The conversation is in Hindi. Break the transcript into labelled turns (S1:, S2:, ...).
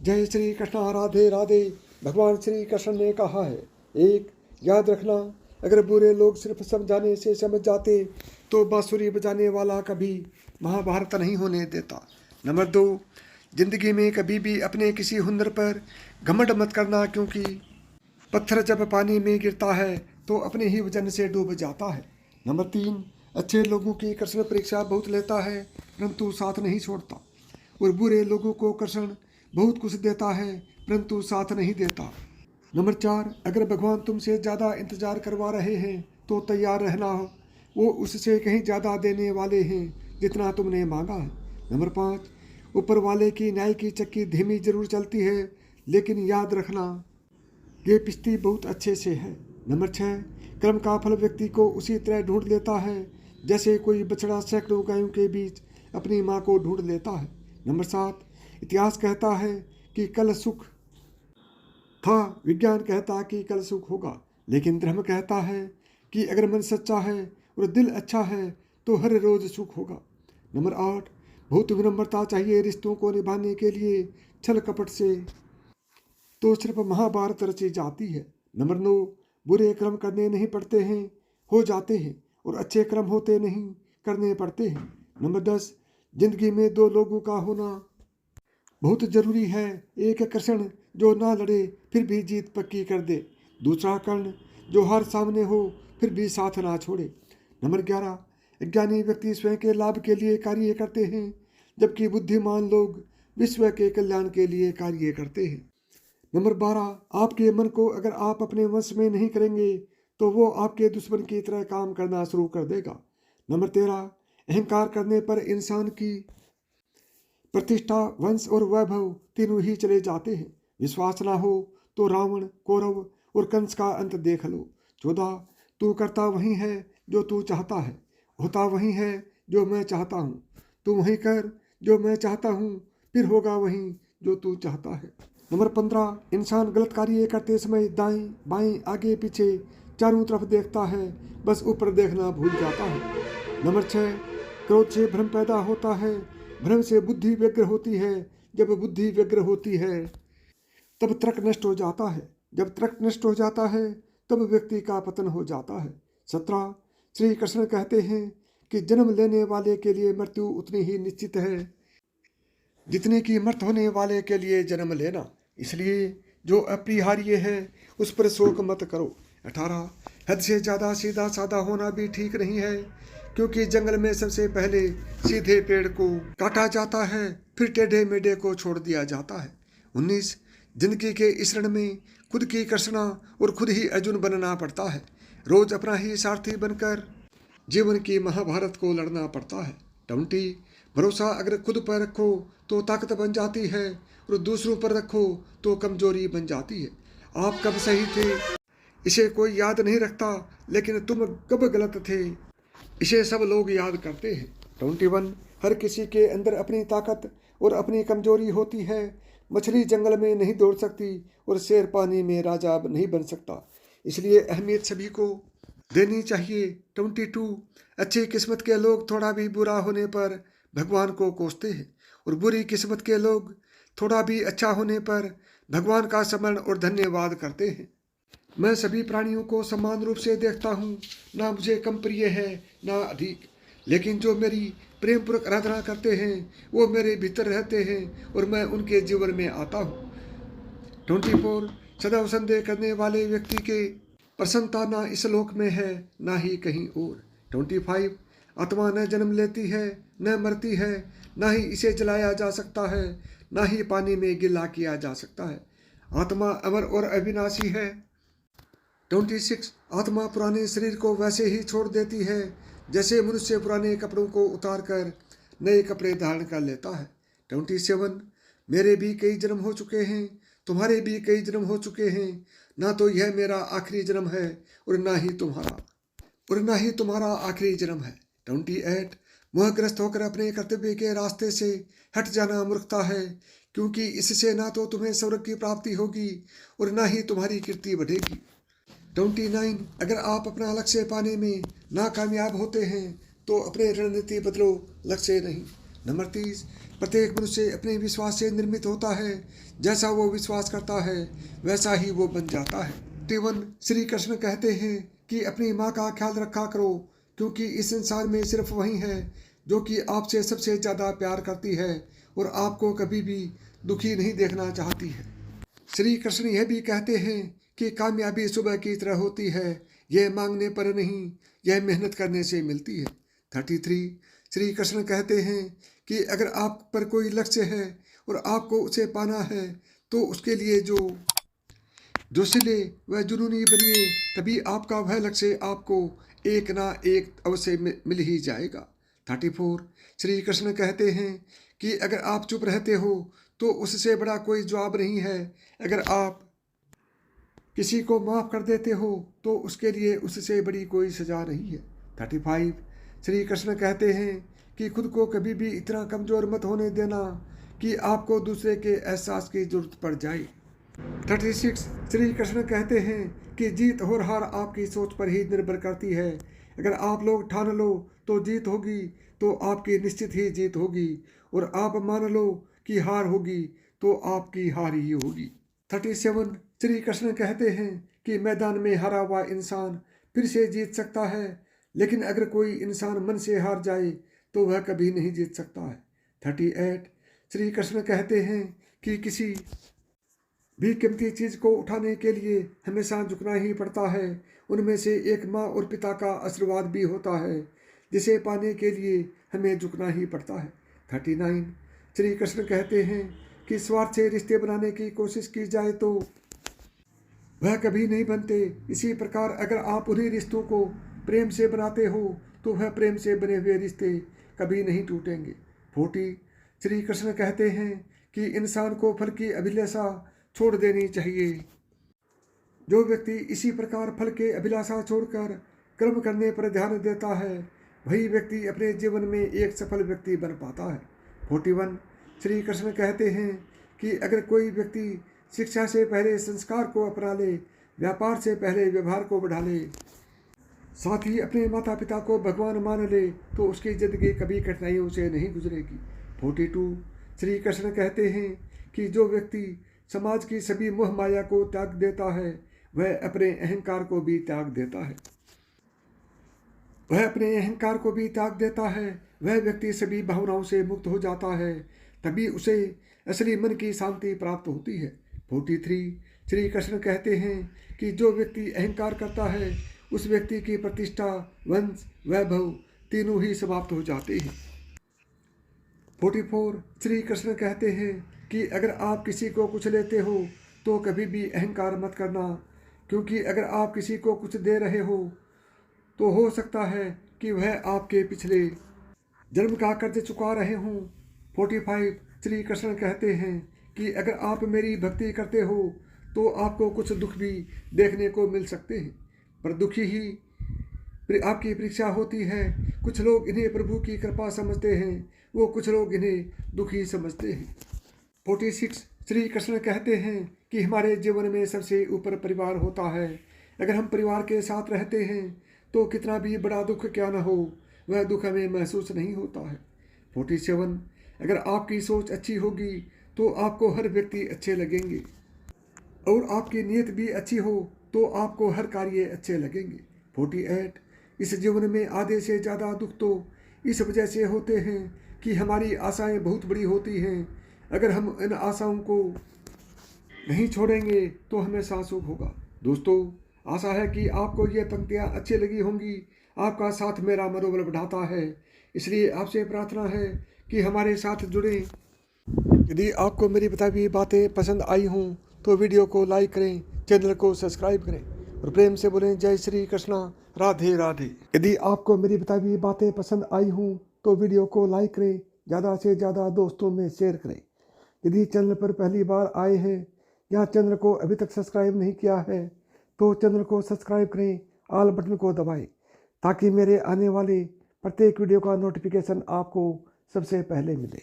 S1: जय श्री कृष्ण, राधे राधे। भगवान श्री कृष्ण ने कहा है, एक याद रखना, अगर बुरे लोग सिर्फ समझाने से समझ जाते तो बांसुरी बजाने वाला कभी महाभारत नहीं होने देता। नंबर 2, जिंदगी में कभी भी अपने किसी हुनर पर घमंड मत करना, क्योंकि पत्थर जब पानी में गिरता है तो अपने ही वजन से डूब जाता है। नंबर 3, अच्छे लोगों की कृष्ण परीक्षा बहुत लेता है परंतु साथ नहीं छोड़ता, और बुरे लोगों को कृष्ण बहुत कुछ देता है परंतु साथ नहीं देता। नंबर 4, अगर भगवान तुमसे ज़्यादा इंतजार करवा रहे हैं तो तैयार रहना, वो उससे कहीं ज़्यादा देने वाले हैं जितना तुमने मांगा है। नंबर 5, ऊपर वाले की न्याय की चक्की धीमी जरूर चलती है, लेकिन याद रखना ये पिश्ती बहुत अच्छे से है। नंबर 6, कर्म का फल व्यक्ति को उसी तरह ढूंढ लेता है जैसे कोई बछड़ा सैकड़ों गायों के बीच अपनी माँ को ढूंढ लेता है। नंबर 7, इतिहास कहता है कि कल सुख था, विज्ञान कहता कि कल सुख होगा, लेकिन धर्म कहता है कि अगर मन सच्चा है और दिल अच्छा है तो हर रोज सुख होगा। नंबर 8, बहुत विनम्रता चाहिए रिश्तों को निभाने के लिए, छल कपट से तो सिर्फ महाभारत रची जाती है। नंबर 9, बुरे कर्म करने नहीं पड़ते हैं, हो जाते हैं, और अच्छे कर्म होते नहीं, करने पड़ते हैं। नंबर 10, जिंदगी में 2 लोगों का होना बहुत जरूरी है, एक कृष्ण जो ना लड़े फिर भी जीत पक्की कर दे, दूसरा कर्ण जो हर सामने हो फिर भी साथ ना छोड़े। नंबर 11, अज्ञानी व्यक्ति स्वयं के लाभ के लिए कार्य करते हैं, जबकि बुद्धिमान लोग विश्व के कल्याण के लिए कार्य करते हैं। नंबर 12, आपके मन को अगर आप अपने वश में नहीं करेंगे तो वो आपके दुश्मन की तरह काम करना शुरू कर देगा। नंबर 13, अहंकार करने पर इंसान की प्रतिष्ठा, वंश और वैभव तीनों ही चले जाते हैं। विश्वास ना हो तो रावण, कौरव और कंस का अंत देख लो। 14, तू करता वही है जो तू चाहता है, होता वही है जो मैं चाहता हूँ। तू वही कर जो मैं चाहता हूँ, फिर होगा वही जो तू चाहता है। नंबर 15, इंसान गलत कार्य करते समय दाएं बाएं आगे पीछे चारों तरफ देखता है, बस ऊपर देखना भूल जाता है। नंबर 6, क्रोध से भ्रम पैदा होता है, भ्रम से बुद्धि व्यग्र होती है, जब बुद्धि व्यग्र होती है तब तर्क नष्ट हो जाता है, जब तर्क नष्ट हो जाता है तब व्यक्ति का पतन हो जाता है। 17, श्री कृष्ण कहते हैं कि जन्म लेने वाले के लिए मृत्यु उतनी ही निश्चित है जितने की मृत होने वाले के लिए जन्म लेना, इसलिए जो अपरिहार्य है उस पर शोक मत करो। 18, हद से ज़्यादा सीधा साधा होना भी ठीक नहीं है, क्योंकि जंगल में सबसे पहले सीधे पेड़ को काटा जाता है, फिर टेढ़े मेढ़े को छोड़ दिया जाता है। 19, जिंदगी के इस रण में खुद की कृष्णा और खुद ही अर्जुन बनना पड़ता है, रोज अपना ही सारथी बनकर जीवन की महाभारत को लड़ना पड़ता है। 20, भरोसा अगर खुद पर रखो तो ताकत बन जाती है, और दूसरों पर रखो तो कमजोरी बन जाती है। आप कब सही थे इसे कोई याद नहीं रखता, लेकिन तुम कब गलत थे इसे सब लोग याद करते हैं। 21, हर किसी के अंदर अपनी ताकत और अपनी कमजोरी होती है, मछली जंगल में नहीं दौड़ सकती और शेर पानी में राजा नहीं बन सकता, इसलिए अहमियत सभी को देनी चाहिए। 22, अच्छी किस्मत के लोग थोड़ा भी बुरा होने पर भगवान को कोसते हैं, और बुरी किस्मत के लोग थोड़ा भी अच्छा होने पर भगवान का स्मरण और धन्यवाद करते हैं। मैं सभी प्राणियों को समान रूप से देखता हूँ, ना मुझे कम प्रिय है ना अधिक, लेकिन जो मेरी प्रेम पूर्वक आराधना करते हैं वो मेरे भीतर रहते हैं और मैं उनके जीवन में आता हूँ। 24, सदैव संदेह करने वाले व्यक्ति के प्रसन्नता ना इस लोक में है ना ही कहीं और। 25, आत्मा न जन्म लेती है न मरती है, ना ही इसे जलाया जा सकता है, ना ही पानी में गिला किया जा सकता है। आत्मा अमर और अविनाशी है। 26, आत्मा पुराने शरीर को वैसे ही छोड़ देती है जैसे मनुष्य पुराने कपड़ों को उतार कर नए कपड़े धारण कर लेता है। 27, मेरे भी कई जन्म हो चुके हैं, तुम्हारे भी कई जन्म हो चुके हैं, ना तो यह मेरा आखिरी जन्म है और ना ही तुम्हारा आखिरी जन्म है। 28, मोहग्रस्त होकर अपने कर्तव्य के रास्ते से हट जाना मूर्खता है, क्योंकि इससे ना तो तुम्हें स्वर्ग की प्राप्ति होगी और ना ही तुम्हारी कीर्ति बढ़ेगी। 29, अगर आप अपना लक्ष्य पाने में नाकामयाब होते हैं तो अपने रणनीति बदलो, लक्ष्य नहीं। नंबर 30, प्रत्येक मनुष्य अपने विश्वास से निर्मित होता है। जैसा वो विश्वास करता है वैसा ही वो बन जाता है। 31, श्री कृष्ण कहते हैं कि अपनी माँ का ख्याल रखा करो, क्योंकि इस संसार में सिर्फ वही है जो कि आपसे सबसे ज़्यादा प्यार करती है और आपको कभी भी दुखी नहीं देखना चाहती है। श्री कृष्ण यह भी कहते हैं कि कामयाबी सुबह की तरह होती है, यह मांगने पर नहीं, यह मेहनत करने से मिलती है। 33, श्री कृष्ण कहते हैं कि अगर आप पर कोई लक्ष्य है और आपको उसे पाना है तो उसके लिए जो सिले वह जुनूनी बनिए, तभी आपका वह लक्ष्य आपको एक ना एक अवश्य मिल ही जाएगा। 34, श्री कृष्ण कहते हैं कि अगर आप चुप रहते हो तो उससे बड़ा कोई जवाब नहीं है। अगर आप किसी को माफ़ कर देते हो तो उसके लिए उससे बड़ी कोई सज़ा नहीं है। 35, श्री कृष्ण कहते हैं कि खुद को कभी भी इतना कमज़ोर मत होने देना कि आपको दूसरे के एहसास की ज़रूरत पड़ जाए। 36, श्री कृष्ण कहते हैं कि जीत और हार आपकी सोच पर ही निर्भर करती है। अगर आप लोग ठान लो तो जीत होगी तो आपकी निश्चित ही जीत होगी, और आप मान लो कि हार होगी तो आपकी हार ही होगी। 37, श्री कृष्ण कहते हैं कि मैदान में हारा हुआ इंसान फिर से जीत सकता है, लेकिन अगर कोई इंसान मन से हार जाए तो वह कभी नहीं जीत सकता है। 38, श्री कृष्ण कहते हैं कि किसी भी कीमती चीज़ को उठाने के लिए हमेशा झुकना ही पड़ता है। उनमें से एक माँ और पिता का आशीर्वाद भी होता है, जिसे पाने के लिए हमें झुकना ही पड़ता है। 39, श्री कृष्ण कहते हैं कि स्वार्थ से रिश्ते बनाने की कोशिश की जाए तो वह कभी नहीं बनते। इसी प्रकार अगर आप उन्हीं रिश्तों को प्रेम से बनाते हो तो वह प्रेम से बने हुए रिश्ते कभी नहीं टूटेंगे। 40, श्री कृष्ण कहते हैं कि इंसान को फल की अभिलाषा छोड़ देनी चाहिए। जो व्यक्ति इसी प्रकार फल के अभिलाषा छोड़कर कर्म करने पर ध्यान देता है वही व्यक्ति अपने जीवन में एक सफल व्यक्ति बन पाता है। 41, श्री कृष्ण कहते हैं कि अगर कोई व्यक्ति शिक्षा से पहले संस्कार को अपना ले, व्यापार से पहले व्यवहार को बढ़ा ले, साथ ही अपने माता पिता को भगवान मान ले तो उसकी ज़िंदगी कभी कठिनाइयों से नहीं गुजरेगी। 42, श्री कृष्ण कहते हैं कि जो व्यक्ति समाज की सभी मोह माया को त्याग देता है वह अपने अहंकार को भी त्याग देता है। वह व्यक्ति सभी भावनाओं से मुक्त हो जाता है, तभी उसे असली मन की शांति प्राप्त होती है। 43, श्री कृष्ण कहते हैं कि जो व्यक्ति अहंकार करता है उस व्यक्ति की प्रतिष्ठा, वंश, वैभव तीनों ही समाप्त हो जाते हैं। 44, श्री कृष्ण कहते हैं कि अगर आप किसी को कुछ लेते हो तो कभी भी अहंकार मत करना, क्योंकि अगर आप किसी को कुछ दे रहे हो तो हो सकता है कि वह आपके पिछले जन्म का कर्ज चुका रहे हों। 45, श्री कृष्ण कहते हैं कि अगर आप मेरी भक्ति करते हो तो आपको कुछ दुख भी देखने को मिल सकते हैं, पर दुखी ही आपकी परीक्षा होती है। कुछ लोग इन्हें प्रभु की कृपा समझते हैं, वो कुछ लोग इन्हें दुखी समझते हैं। 46, श्री कृष्ण कहते हैं कि हमारे जीवन में सबसे ऊपर परिवार होता है। अगर हम परिवार के साथ रहते हैं तो कितना भी बड़ा दुख क्या न हो वह दुख हमें महसूस नहीं होता है। 47, अगर आपकी सोच अच्छी होगी तो आपको हर व्यक्ति अच्छे लगेंगे, और आपकी नीयत भी अच्छी हो तो आपको हर कार्य अच्छे लगेंगे। 48, इस जीवन में आधे से ज़्यादा दुख तो इस वजह से होते हैं कि हमारी आशाएं बहुत बड़ी होती हैं। अगर हम इन आशाओं को नहीं छोड़ेंगे तो हमेशा सुख होगा। दोस्तों, आशा है कि आपको ये पंक्तियाँ अच्छी लगी होंगी। आपका साथ मेरा मनोबल बढ़ाता है, इसलिए आपसे प्रार्थना है कि हमारे साथ जुड़ें। यदि आपको मेरी बताई हुई बातें पसंद आई हों तो वीडियो को लाइक करें, चैनल को सब्सक्राइब करें और प्रेम से बोलें जय श्री कृष्णा, राधे राधे। यदि आपको मेरी बताई हुई बातें पसंद आई हों तो वीडियो को लाइक करें, ज़्यादा से ज़्यादा दोस्तों में शेयर करें। यदि चैनल पर पहली बार आए हैं या चैनल को अभी तक सब्सक्राइब नहीं किया है तो चैनल को सब्सक्राइब करें, ऑल बटन को दबाएं, ताकि मेरे आने वाले प्रत्येक वीडियो का नोटिफिकेशन आपको सबसे पहले मिले।